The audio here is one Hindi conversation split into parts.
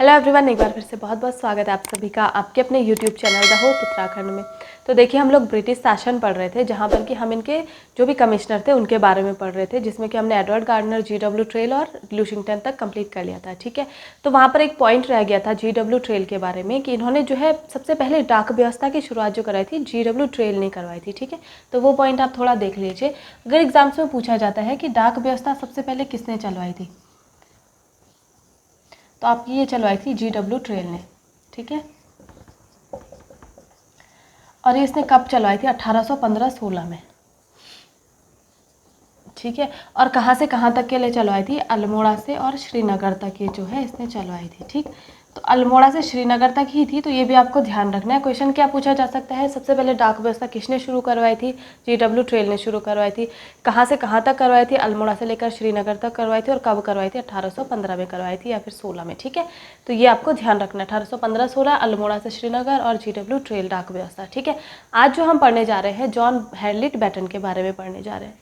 हेलो एवरीवन, एक बार फिर से बहुत बहुत स्वागत है आप सभी का आपके अपने YouTube channel the hope Uttarakhand में। तो देखिए, हम लोग ब्रिटिश शासन पढ़ रहे थे, जहाँ पर कि हम इनके जो भी कमिश्नर थे उनके बारे में पढ़ रहे थे, जिसमें कि हमने एडवर्ड गार्डनर, जी.डब्ल्यू. ट्रेल और लुशिंगटन तक कंप्लीट कर लिया था। ठीक है, तो वहाँ पर एक पॉइंट रह गया था जी.डब्ल्यू. ट्रेल के बारे में कि इन्होंने जो है सबसे पहले डाक व्यवस्था की शुरुआत जो कराई थी जी.डब्ल्यू. ट्रेल ने करवाई थी। ठीक है, तो वो पॉइंट आप थोड़ा देख लीजिए। अगर एग्जाम्स में पूछा जाता है कि डाक व्यवस्था सबसे पहले किसने चलवाई थी, तो आपकी ये चलवाई थी जी.डब्ल्यू. ट्रेल ने। ठीक है, और ये इसने कब चलवाई थी? 1815-16 में। ठीक है, और कहाँ से कहाँ तक के लिए चलवाई थी? अल्मोड़ा से और श्रीनगर तक ये जो है इसने चलवाई थी। ठीक, तो अल्मोड़ा से श्रीनगर तक ही थी, तो ये भी आपको ध्यान रखना है। क्वेश्चन क्या पूछा जा सकता है? सबसे पहले डाक व्यवस्था किसने शुरू करवाई थी? जी.डब्ल्यू. ट्रेल ने शुरू करवाई थी। कहाँ से कहाँ तक करवाई थी? अल्मोड़ा से लेकर श्रीनगर तक करवाई थी। और कब करवाई थी? 1815 में करवाई थी या फिर 16 में। ठीक है, तो ये आपको ध्यान रखना है। 1815-16 अल्मोड़ा से श्रीनगर और जी.डब्ल्यू. ट्रेल डाक व्यवस्था। ठीक है, आज जो हम पढ़ने जा रहे हैं जॉन हैरिट बैटन के बारे में पढ़ने जा रहे हैं।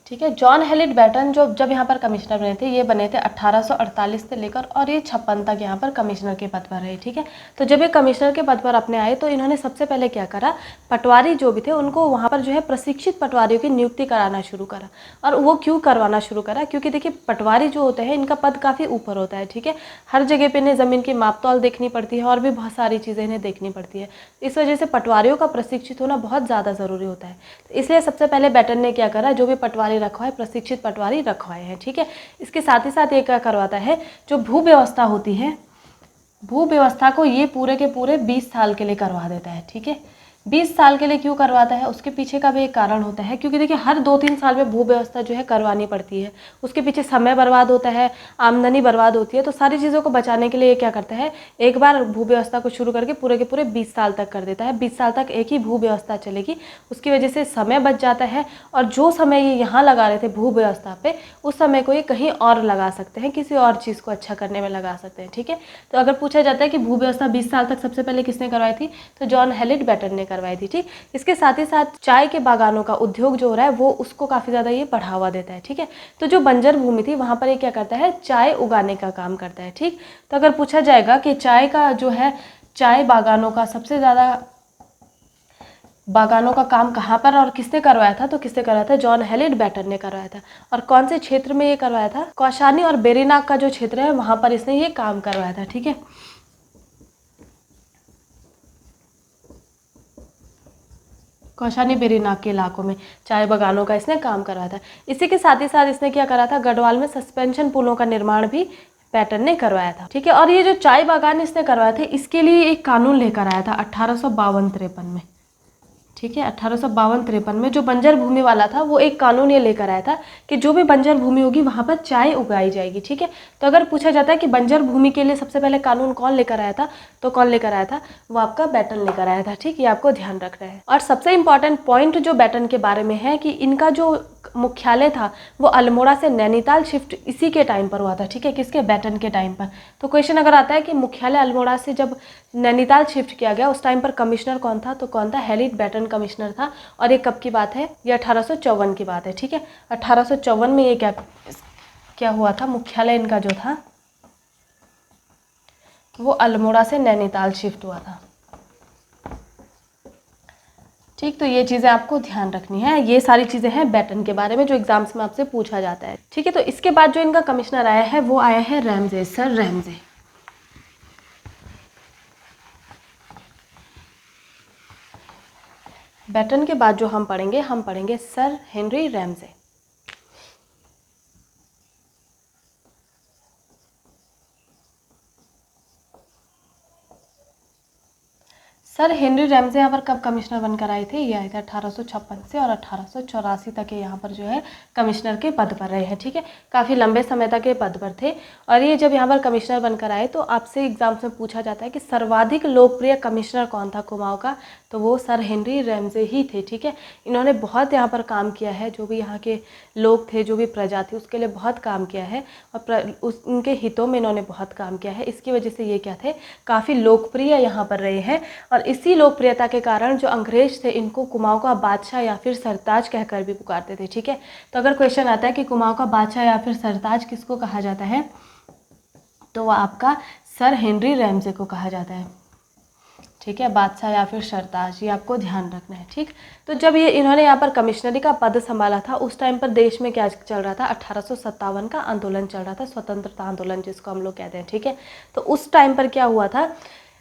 ठीक है, जॉन हैरिट बैटन जो जब यहाँ पर कमिश्नर बने थे, ये बने थे 1848 से लेकर और ये 56 तक यहाँ पर कमिश्नर के पद पर रहे। ठीक है, तो जब ये कमिश्नर के पद पर अपने आए तो इन्होंने सबसे पहले क्या करा, पटवारी जो भी थे उनको वहाँ पर जो है प्रशिक्षित पटवारियों की नियुक्ति कराना शुरू करा। और वो क्यों करवाना शुरू करा? क्योंकि देखिए, पटवारी जो होते हैं इनका पद काफ़ी ऊपर होता है। ठीक है, हर जगह पर इन्हें ज़मीन की माप तौल देखनी पड़ती है और भी बहुत सारी चीज़ें इन्हें देखनी पड़ती है। इस वजह से पटवारियों का प्रशिक्षित होना बहुत ज़्यादा ज़रूरी होता है। तो इसलिए सबसे पहले बैटन ने क्या करा, जो भी पटवारी रखवाए, प्रशिक्षित पटवारी रखवाए हैं। ठीक है, इसके साथ ही साथ ये क्या करवाता है, जो भू व्यवस्था होती है, भू व्यवस्था को ये पूरे के पूरे 20 साल के लिए करवा देता है। ठीक है, 20 साल के लिए क्यों करवाता है? उसके पीछे का भी एक कारण होता है, क्योंकि देखिए हर 2-3 साल में भू व्यवस्था जो है करवानी पड़ती है। उसके पीछे समय बर्बाद होता है, आमदनी बर्बाद होती है, तो सारी चीज़ों को बचाने के लिए ये क्या करता है, एक बार भू व्यवस्था को शुरू करके पूरे के पूरे 20 साल तक कर देता है। 20 साल तक एक ही भू व्यवस्था चलेगी, उसकी वजह से समय बच जाता है। और जो समय ये यहाँ लगा रहे थे भू व्यवस्था पे, उस समय को ये कहीं और लगा सकते हैं, किसी और चीज़ को अच्छा करने में लगा सकते हैं। ठीक है, तो अगर पूछा जाता है कि भू व्यवस्था 20 साल तक सबसे पहले किसने करवाई थी, तो जॉन हैरिट बैटन ने करवाई थी। ठीक, इसके साथ ही साथ चाय के बागानों का उद्योग जो हो रहा है वो उसको काफ़ी ज़्यादा ये बढ़ावा देता है। ठीक है, तो जो बंजर भूमि थी वहाँ पर ये क्या करता है, चाय उगाने का काम करता है। ठीक, तो अगर पूछा जाएगा कि चाय का जो है, चाय बागानों का सबसे ज़्यादा बागानों का काम कहाँ पर और किसने करवाया था, तो किसने करवाया था? जॉन हैरिट बैटन ने करवाया था। और कौन से क्षेत्र में ये करवाया था? कौशानी और बेरीनाग का जो क्षेत्र है वहाँ पर इसने ये काम करवाया था। ठीक है, कौशानी बेरीनाग के इलाकों में चाय बागानों का इसने काम करवाया था। इसी के साथ ही साथ इसने क्या करा था, गढ़वाल में सस्पेंशन पुलों का निर्माण भी पैटर्न ने करवाया था। ठीक है, और ये जो चाय बागान इसने करवाए थे, इसके लिए एक कानून लेकर आया था 1852-53 में। ठीक है, 1852-53 में जो बंजर भूमि वाला था वो एक कानून ये लेकर आया था कि जो भी बंजर भूमि होगी वहाँ पर चाय उगाई जाएगी। ठीक है, तो अगर पूछा जाता है कि बंजर भूमि के लिए सबसे पहले कानून कौन लेकर आया था, तो कौन लेकर आया था? वो आपका बैटन लेकर आया था। ठीक, ये आपको ध्यान रखना है। और सबसे इंपॉर्टेंट पॉइंट जो बैटन के बारे में है कि इनका जो मुख्यालय था वो अल्मोड़ा से नैनीताल शिफ्ट इसी के टाइम पर हुआ था। ठीक है, किसके? बैटन के टाइम पर। तो क्वेश्चन अगर आता है कि मुख्यालय अल्मोड़ा से जब नैनीताल शिफ्ट किया गया उस टाइम पर कमिश्नर कौन था, तो कौन था? हैरिट बैटन कमिश्नर था। और ये कब की बात है? ये 1854 की बात है। ठीक है, 1854 में ये क्या क्या हुआ था, मुख्यालय इनका जो था वो अल्मोड़ा से नैनीताल शिफ्ट हुआ था। ठीक, तो ये चीज़ें आपको ध्यान रखनी है। ये सारी चीज़ें हैं बैटन के बारे में जो एग्जाम्स में आपसे पूछा जाता है। ठीक है, तो इसके बाद जो इनका कमिश्नर आया है वो आया है रैमजे, सर रैमजे। बैटन के बाद जो हम पढ़ेंगे sir Henry Ramsay. Sir Henry Ramsay यहाँ पर कब कमिश्नर बनकर आए थे? ये आए थे 1856 से और 1884 तक ये यहाँ पर जो है कमिश्नर के पद पर रहे हैं, ठीक है। काफ़ी लंबे समय तक ये पद पर थे। और ये जब यहाँ पर कमिश्नर बनकर आए तो आपसे एग्जाम्स में पूछा जाता है कि सर्वाधिक लोकप्रिय कमिश्नर कौन था कुमाऊँ का, तो वो सर हेनरी रैमजे ही थे, ठीक है। इन्होंने बहुत यहाँ पर काम किया है, जो भी यहाँ के लोग थे, जो भी प्रजा थी, उसके लिए बहुत काम किया है और उनके हितों में इन्होंने बहुत काम किया है। इसकी वजह से ये क्या थे, काफ़ी लोकप्रिय यहाँ पर रहे हैं। और इसी लोकप्रियता के कारण जो अंग्रेज थे इनको कुमाऊँ का बादशाह या फिर सरताज कहकर भी पुकारते थे, ठीक है। तो अगर क्वेश्चन आता है कि कुमाऊँ का बादशाह या फिर सरताज किसको कहा जाता है, तो वो आपका सर हेनरी रैमजे को कहा जाता है, ठीक है। बादशाह या फिर सरताज, ये आपको ध्यान रखना है, ठीक। तो जब ये इन्होंने यहाँ पर कमिश्नरी का पद संभाला था उस टाइम पर देश में क्या चल रहा था, 1857 का आंदोलन चल रहा था, स्वतंत्रता आंदोलन जिसको हम लोग कहते हैं, ठीक है। तो उस टाइम पर क्या हुआ था,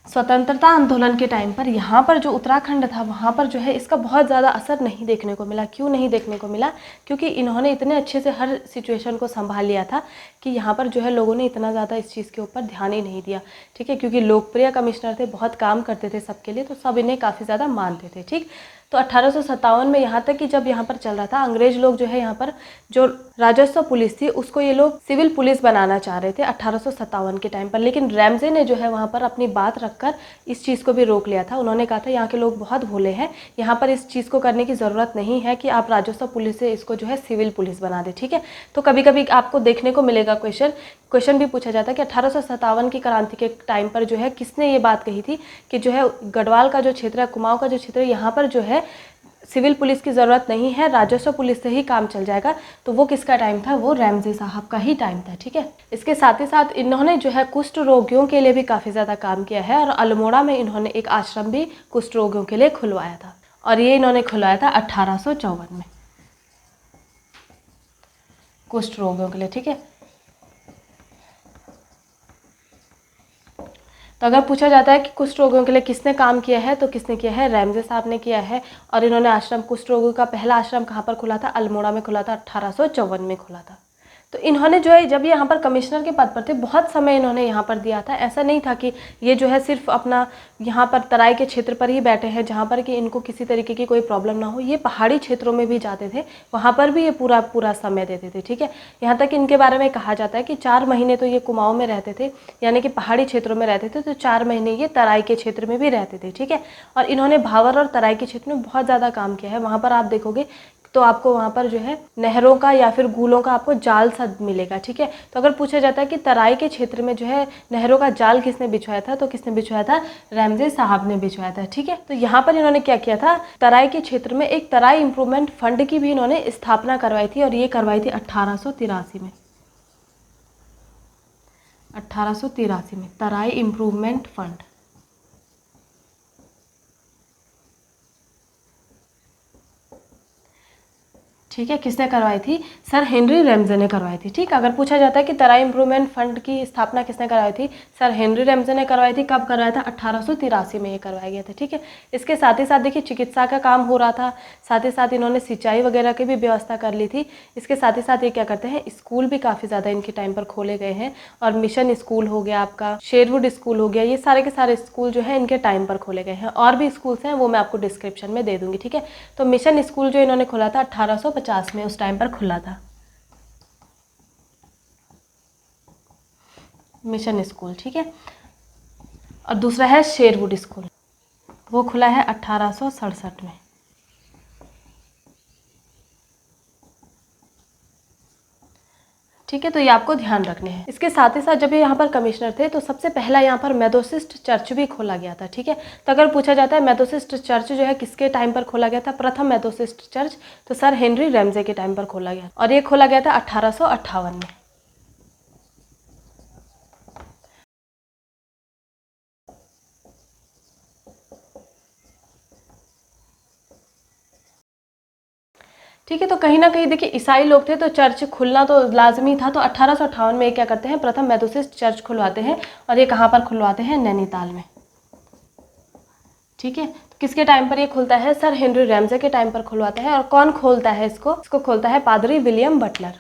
स्वतंत्रता आंदोलन के टाइम पर यहाँ पर जो उत्तराखंड था वहाँ पर जो है इसका बहुत ज़्यादा असर नहीं देखने को मिला। क्यों नहीं देखने को मिला? क्योंकि इन्होंने इतने अच्छे से हर सिचुएशन को संभाल लिया था कि यहाँ पर जो है लोगों ने इतना ज़्यादा इस चीज़ के ऊपर ध्यान ही नहीं दिया, ठीक है। क्योंकि लोकप्रिय कमिश्नर थे, बहुत काम करते थे सबके लिए, तो सब इन्हें काफ़ी ज़्यादा मानते थे, ठीक। तो 1857 में यहाँ तक कि जब यहाँ पर चल रहा था, अंग्रेज लोग जो है यहाँ पर जो राजस्व पुलिस थी उसको ये लोग सिविल पुलिस बनाना चाह रहे थे 1857 के टाइम पर। लेकिन रैमजे ने जो है वहाँ पर अपनी बात रखकर इस चीज़ को भी रोक लिया था। उन्होंने कहा था यहाँ के लोग बहुत भोले हैं, यहाँ पर इस चीज़ को करने की ज़रूरत नहीं है कि आप राजस्व पुलिस से इसको जो है सिविल पुलिस बना दे, ठीक है। तो कभी कभी आपको देखने को मिलेगा क्वेश्चन भी पूछा जाता है कि 1857 की क्रांति के टाइम पर जो है किसने ये बात कही थी कि जो है गढ़वाल का जो क्षेत्र है, कुमाऊँ का जो क्षेत्र है, यहाँ पर जो है सिविल पुलिस की ज़रूरत नहीं है, राजस्व पुलिस से ही काम चल जाएगा। तो वो किसका टाइम था, वो रैमजे साहब का ही टाइम था, ठीक है। इसके साथ ही साथ इन्होंने जो है कुष्ठ रोगियों के लिए भी काफ़ी ज़्यादा काम किया है और अल्मोड़ा में इन्होंने एक आश्रम भी कुष्ठ रोगियों के लिए खुलवाया था और ये इन्होंने खुलवाया था 1854 में कुष्ठ रोगियों के लिए, ठीक है। तो अगर पूछा जाता है कि कुष्ठ रोगियों के लिए किसने काम किया है, तो किसने किया है, रैमजे साहब ने किया है। और इन्होंने आश्रम, कुष्ठ रोगियों का पहला आश्रम कहाँ पर खुला था, अल्मोड़ा में खुला था, 1854 में खुला था। तो इन्होंने जो है जब ये यहाँ पर कमिश्नर के पद पर थे बहुत समय इन्होंने यहाँ पर दिया था। ऐसा नहीं था कि ये जो है सिर्फ अपना यहाँ पर तराई के क्षेत्र पर ही बैठे हैं जहाँ पर कि इनको किसी तरीके की कोई प्रॉब्लम ना हो। ये पहाड़ी क्षेत्रों में भी जाते थे, वहाँ पर भी ये पूरा समय देते थे, ठीक है। यहाँ तक इनके बारे में कहा जाता है कि 4 महीने तो ये कुमाऊँ में रहते थे, यानी कि पहाड़ी क्षेत्रों में रहते थे, तो 4 महीने ये तराई के क्षेत्र में भी रहते थे, ठीक है। और इन्होंने भावर और तराई के क्षेत्र में बहुत ज़्यादा काम किया है। वहाँ पर आप देखोगे तो आपको वहाँ पर जो है नहरों का या फिर गूलों का आपको जाल सा मिलेगा, ठीक है। तो अगर पूछा जाता है कि तराई के क्षेत्र में जो है नहरों का जाल किसने बिछवाया था, तो किसने बिछवाया था, रैमजे साहब ने बिछवाया था, ठीक है। तो यहाँ पर इन्होंने क्या किया था, तराई के क्षेत्र में एक तराई इम्प्रूवमेंट फंड की भी इन्होंने स्थापना करवाई थी और ये करवाई थी 1883 में, 1883 में तराई इम्प्रूवमेंट फंड, ठीक है। किसने करवाई थी, सर हेनरी रैमजे ने करवाई थी, ठीक। अगर पूछा जाता है कि तराई इम्प्रूवमेंट फंड की स्थापना किसने करवाई थी, सर हेनरी रैमजे ने करवाई थी। कब करवाया था, 1883 में ये करवाया गया था, ठीक है। इसके साथ ही साथ देखिए चिकित्सा का काम हो रहा था, साथ ही साथ इन्होंने सिंचाई वगैरह की भी व्यवस्था कर ली थी। इसके साथ ही साथ ये क्या करते हैं, स्कूल भी काफ़ी ज़्यादा इनके टाइम पर खोले गए हैं और मिशन स्कूल हो गया आपका, शेरवुड स्कूल हो गया, ये सारे के सारे स्कूल जो है इनके टाइम पर खोले गए हैं। और भी स्कूल्स हैं वो मैं आपको डिस्क्रिप्शन में दे दूँगी, ठीक है। तो मिशन स्कूल जो इन्होंने खोला था 1850 में, उस टाइम पर खुला था मिशन स्कूल, ठीक है। और दूसरा है शेरवुड स्कूल, वो खुला है 1867 में, ठीक है। तो ये आपको ध्यान रखने हैं। इसके साथ ही साथ जब ये यहाँ पर कमिश्नर थे तो सबसे पहला यहाँ पर मेथोडिस्ट चर्च भी खोला गया था, ठीक है। तो अगर पूछा जाता है मेथोडिस्ट चर्च जो है किसके टाइम पर खोला गया था, प्रथम मेथोडिस्ट चर्च तो सर हेनरी रैमजे के टाइम पर खोला गया और ये खोला गया था 1858 में। ठीक है। तो कहीं ना कहीं देखिए ईसाई लोग थे तो चर्च खुलना तो लाजमी था। तो 1858 में क्या करते हैं, प्रथम मेथोडिस्ट चर्च खुलवाते हैं और ये कहाँ पर खुलवाते हैं, नैनीताल में, ठीक है। तो किसके टाइम पर ये खुलता है, सर हेनरी रैमजे के टाइम पर खुलवाते हैं। और कौन खोलता है इसको खोलता है पादरी विलियम बटलर,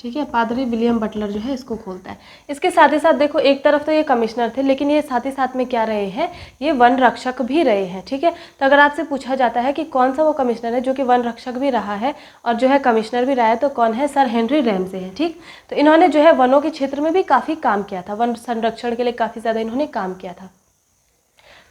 ठीक है, पादरी विलियम बटलर जो है इसको खोलता है। इसके साथ ही साथ देखो, एक तरफ तो ये कमिश्नर थे, लेकिन ये साथ ही साथ में क्या रहे हैं, ये वन रक्षक भी रहे हैं। ठीक है, तो अगर आपसे पूछा जाता है कि कौन सा वो कमिश्नर है जो कि वन रक्षक भी रहा है और जो है कमिश्नर भी रहा है, तो कौन है, सर हेनरी रैमसे है। ठीक, तो इन्होंने जो है वनों के क्षेत्र में भी काफ़ी काम किया था, वन संरक्षण के लिए काफ़ी ज़्यादा इन्होंने काम किया था।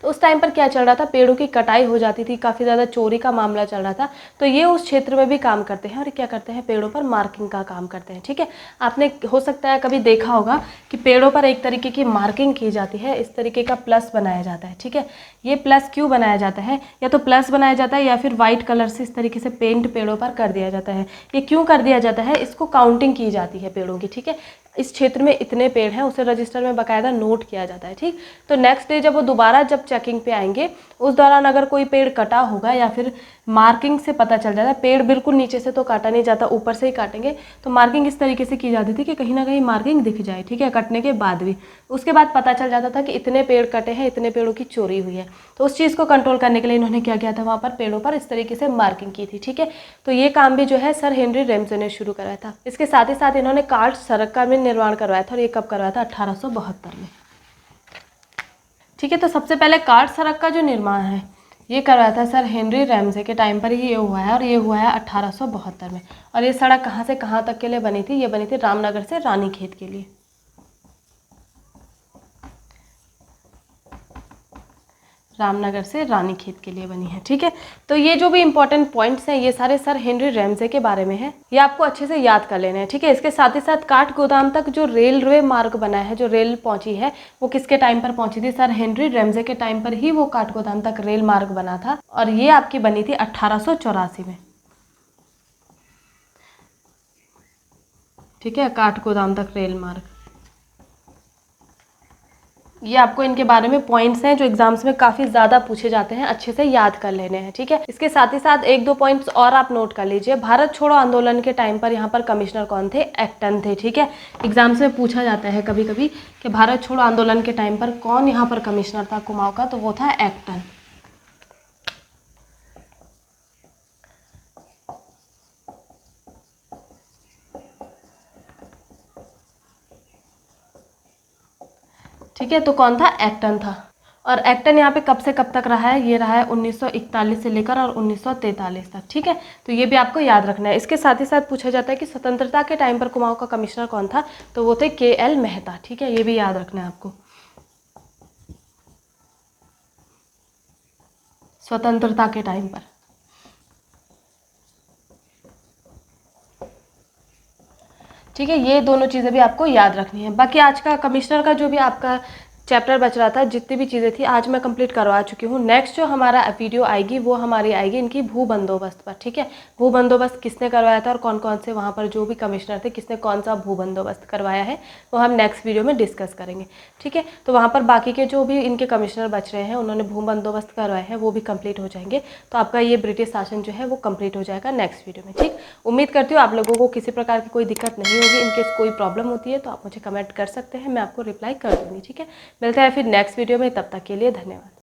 तो उस टाइम पर क्या चल रहा था, पेड़ों की कटाई हो जाती थी, काफ़ी ज़्यादा चोरी का मामला चल रहा था। तो ये उस क्षेत्र में भी काम करते हैं और क्या करते हैं, पेड़ों पर मार्किंग का काम करते हैं। ठीक है, आपने हो सकता है कभी देखा होगा कि पेड़ों पर एक तरीके की मार्किंग की जाती है, इस तरीके का प्लस बनाया जाता है। ठीक है, ये प्लस क्यों बनाया जाता है, या तो प्लस बनाया जाता है या फिर वाइट कलर से इस तरीके से पेंट पेड़ों पर कर दिया जाता है। ये क्यों कर दिया जाता है, इसको काउंटिंग की जाती है पेड़ों की। ठीक है, इस क्षेत्र में इतने पेड़ हैं, उसे रजिस्टर में बाकायदा नोट किया जाता है। ठीक, तो नेक्स्ट डे जब वो दोबारा जब चेकिंग पे आएंगे, उस दौरान अगर कोई पेड़ कटा होगा या फिर मार्किंग से पता चल जाता है, पेड़ बिल्कुल नीचे से तो काटा नहीं जाता, ऊपर से ही काटेंगे, तो मार्किंग इस तरीके से की जाती थी कि कहीं ना कहीं मार्किंग दिख जाए। ठीक है, कटने के बाद भी उसके बाद पता चल जाता था कि इतने पेड़ कटे हैं, इतने पेड़ों की चोरी हुई है। तो उस चीज़ को कंट्रोल करने के लिए इन्होंने क्या किया था, वहाँ पर पेड़ों पर इस तरीके से मार्किंग की थी। ठीक है, तो ये काम भी जो है सर हेनरी रैमसे ने शुरू कराया था। इसके साथ ही साथ इन्होंने कार्ड सड़क का भी निर्माण करवाया था, और ये कब करवाया था, 1872 में। ठीक है, तो सबसे पहले कार्ड सड़क का जो निर्माण है ये करवाया था सर हेनरी रैमसे के टाइम पर ही ये हुआ है, और ये हुआ है 1872 में। और ये सड़क कहाँ से कहाँ तक के लिए बनी थी, ये बनी थी रामनगर से रानीखेत के लिए। रामनगर से रानीखेत के लिए बनी है। ठीक है, तो ये जो भी इंपॉर्टेंट पॉइंट्स हैं ये सारे सर हेनरी रैमसे के बारे में है, ये आपको अच्छे से याद कर लेने हैं। ठीक है, इसके साथ ही साथ काठगोदाम तक जो रेलवे मार्ग बना है, जो रेल पहुंची है, वो किसके टाइम पर पहुंची थी, सर हेनरी रैमसे के टाइम पर ही वो काठगोदाम तक रेल मार्ग बना था, और ये आपकी बनी थी 1884 में। ठीक है, काठगोदाम तक रेल मार्ग, ये आपको इनके बारे में पॉइंट्स हैं जो एग्जाम्स में काफ़ी ज़्यादा पूछे जाते हैं, अच्छे से याद कर लेने हैं। ठीक है, इसके साथ ही साथ एक दो पॉइंट्स और आप नोट कर लीजिए। भारत छोड़ो आंदोलन के टाइम पर यहाँ पर कमिश्नर कौन थे, एक्टन थे। ठीक है, एग्जाम्स में पूछा जाता है कभी कभी कि भारत छोड़ो आंदोलन के टाइम पर कौन यहाँ पर कमिश्नर था कुमाऊं का, तो वो था एक्टन। ठीक है, तो कौन था, एक्टन था। और एक्टन यहाँ पे कब से कब तक रहा है, ये रहा है 1941 से लेकर और 1943 तक। ठीक है, तो ये भी आपको याद रखना है। इसके साथ ही साथ पूछा जाता है कि स्वतंत्रता के टाइम पर कुमाऊं का कमिश्नर कौन था, तो वो थे KL मेहता। ठीक है, ये भी याद रखना है आपको, स्वतंत्रता के टाइम पर। ठीक है, ये दोनों चीज़ें भी आपको याद रखनी है। बाकी आज का कमिश्नर का जो भी आपका चैप्टर बच रहा था, जितनी भी चीज़ें थी आज मैं कंप्लीट करवा चुकी हूँ। नेक्स्ट जो हमारा वीडियो आएगी वो हमारी आएगी इनकी भू बंदोबस्त पर। ठीक है, भू बंदोबस्त किसने करवाया था और कौन कौन से वहाँ पर जो भी कमिश्नर थे किसने कौन सा भू बंदोबस्त करवाया है, वो हम नेक्स्ट वीडियो में डिस्कस करेंगे। ठीक है, तो वहाँ पर बाकी के जो भी इनके कमिश्नर बच रहे हैं उन्होंने भू बंदोबस्त करवाए हैं वो भी कंप्लीट हो जाएंगे। तो आपका ये ब्रिटिश शासन जो है वो कंप्लीट हो जाएगा नेक्स्ट वीडियो में। ठीक, उम्मीद करती हूँ आप लोगों को किसी प्रकार की कोई दिक्कत नहीं होगी। इनकेस कोई प्रॉब्लम होती है तो आप मुझे कमेंट कर सकते हैं, मैं आपको रिप्लाई कर दूँगी। ठीक है, मिलते हैं फिर नेक्स्ट वीडियो में, तब तक के लिए धन्यवाद।